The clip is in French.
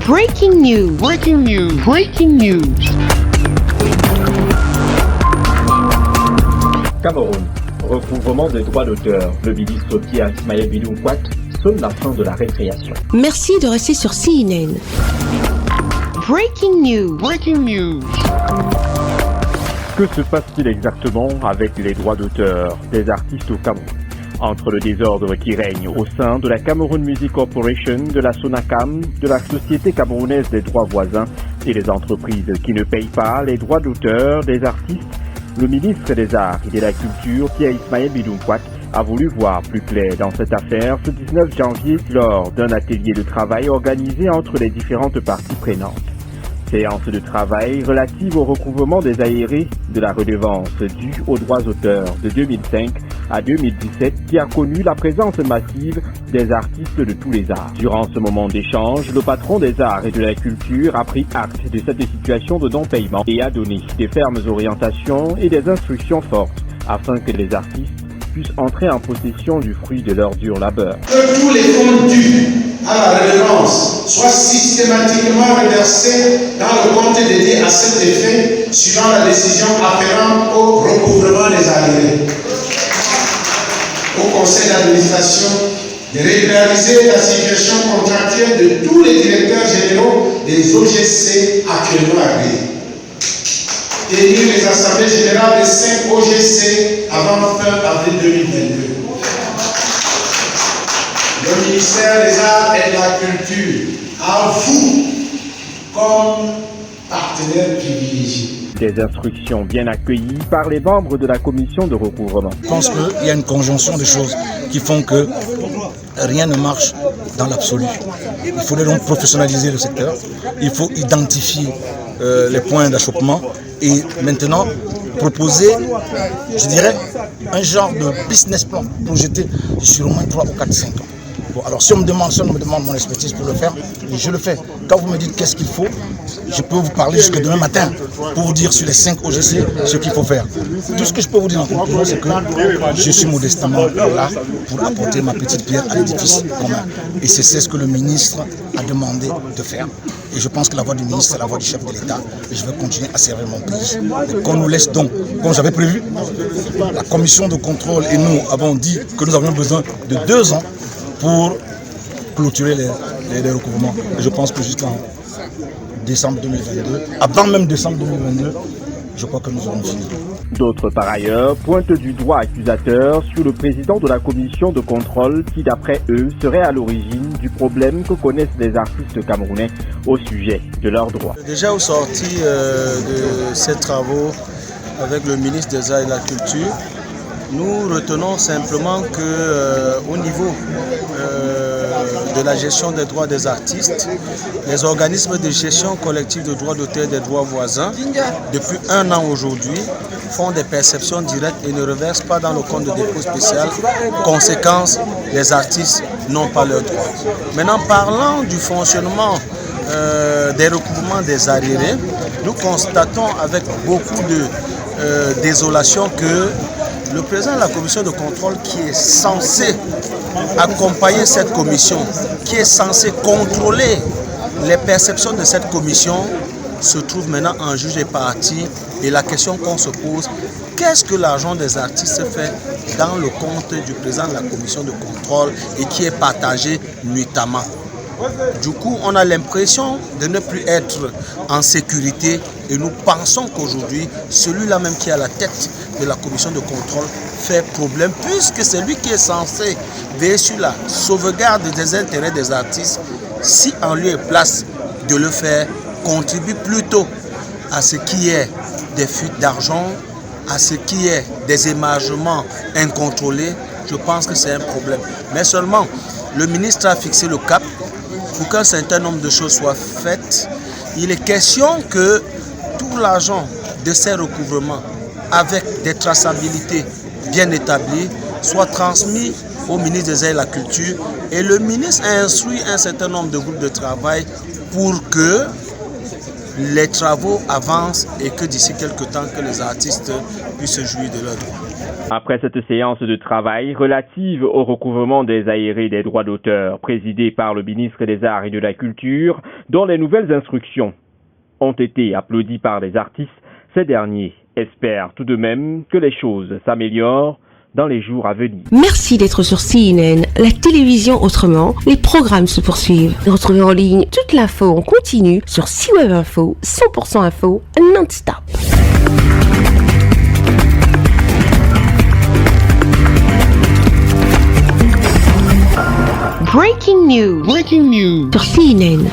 Breaking news. Breaking news. Breaking news. Cameroun, recouvrement des droits d'auteur. Le ministre Pierre Ismaël Bidoukwat sonne la fin de la récréation. Merci de rester sur CNN. Breaking news. Breaking news. Que se passe-t-il exactement avec les droits d'auteur des artistes au Cameroun? Entre le désordre qui règne au sein de la Cameroun Music Corporation, de la SONACAM, de la Société camerounaise des droits voisins et les entreprises qui ne payent pas les droits d'auteur des artistes, le ministre des Arts et de la Culture, Pierre Ismaël Bidoukwat, a voulu voir plus clair dans cette affaire ce 19 janvier lors d'un atelier de travail organisé entre les différentes parties prenantes. Séance de travail relative au recouvrement des aérés de la redevance due aux droits d'auteur de 2005 à 2017 qui a connu la présence massive des artistes de tous les arts. Durant ce moment d'échange, le patron des arts et de la culture a pris acte de cette situation de non-paiement et a donné des fermes orientations et des instructions fortes afin que les artistes puissent entrer en possession du fruit de leur dur labeur. Que tous les fonds dus à la redevance soient systématiquement reversés dans le compte dédié à cet effet, suivant la décision afférente au recouvrement des arriérés. Au conseil d'administration de régulariser la situation contractuelle de tous les directeurs généraux des OGC actuellement agréés. Élire les assemblées générales des 5 OGC avant fin avril 2022. Le ministère des Arts et de la Culture, à vous, comme partenaire privilégié. Des instructions bien accueillies par les membres de la commission de recouvrement. Je pense qu'il y a une conjonction de choses qui font que rien ne marche dans l'absolu. Il faudrait donc professionnaliser le secteur, il faut identifier les points d'achoppement et maintenant proposer, je dirais, un genre de business plan projeté sur au moins 3 ou 4, 5 ans. Bon, alors si on me demande mon expertise pour le faire, je le fais. Quand vous me dites qu'est-ce qu'il faut, je peux vous parler jusque demain matin pour vous dire sur les 5 OGC ce qu'il faut faire. Tout ce que je peux vous dire en conclusion, c'est que je suis modestement là pour apporter ma petite pierre à l'édifice commun. Et c'est ce que le ministre a demandé de faire. Et je pense que la voix du ministre, c'est la voix du chef de l'État. Et je vais continuer à servir mon pays. Et qu'on nous laisse donc, comme j'avais prévu, la commission de contrôle et nous avons dit que nous avions besoin de 2 ans pour clôturer les recouvrements. Et je pense que jusqu'en décembre 2022, avant même décembre 2022, je crois que nous aurons fini. D'autres, par ailleurs, pointent du doigt accusateur sur le président de la commission de contrôle qui, d'après eux, serait à l'origine du problème que connaissent les artistes camerounais au sujet de leurs droits. Déjà au sorti de ces travaux avec le ministre des Arts et de la Culture, nous retenons simplement qu'au niveau de la gestion des droits des artistes, les organismes de gestion collective de droits d'auteur et des droits voisins, depuis 1 an aujourd'hui, font des perceptions directes et ne reversent pas dans le compte de dépôt spécial. Conséquence, les artistes n'ont pas leurs droits. Maintenant, parlant du fonctionnement des recouvrements des arriérés, nous constatons avec beaucoup de désolation que le président de la commission de contrôle qui est censé accompagner cette commission, qui est censé contrôler les perceptions de cette commission, se trouve maintenant en juge et partie. Et la question qu'on se pose, qu'est-ce que l'argent des artistes fait dans le compte du président de la commission de contrôle et qui est partagé nuitamment? Du coup, on a l'impression de ne plus être en sécurité et nous pensons qu'aujourd'hui, celui-là même qui est à la tête de la commission de contrôle fait problème puisque c'est lui qui est censé veiller sur la sauvegarde des intérêts des artistes. Si en lieu et place de le faire, contribue plutôt à ce qui est des fuites d'argent, à ce qui est des émargements incontrôlés, je pense que c'est un problème. Mais seulement, le ministre a fixé le cap. Pour qu'un certain nombre de choses soient faites, il est question que tout l'argent de ces recouvrements, avec des traçabilités bien établies, soit transmis au ministre des Arts et de la Culture. Et le ministre a instruit un certain nombre de groupes de travail pour que les travaux avancent et que d'ici quelques temps, que les artistes puissent jouir de leurs droits. Après cette séance de travail relative au recouvrement des aérés des droits d'auteur présidée par le ministre des Arts et de la Culture, dont les nouvelles instructions ont été applaudies par les artistes, ces derniers espèrent tout de même que les choses s'améliorent dans les jours à venir. Merci d'être sur CNN, la télévision autrement. Les programmes se poursuivent. Retrouvez en ligne toute l'info en continu sur C-Web Info, 100% info, non-stop. Breaking news. Breaking news. Sur CNN.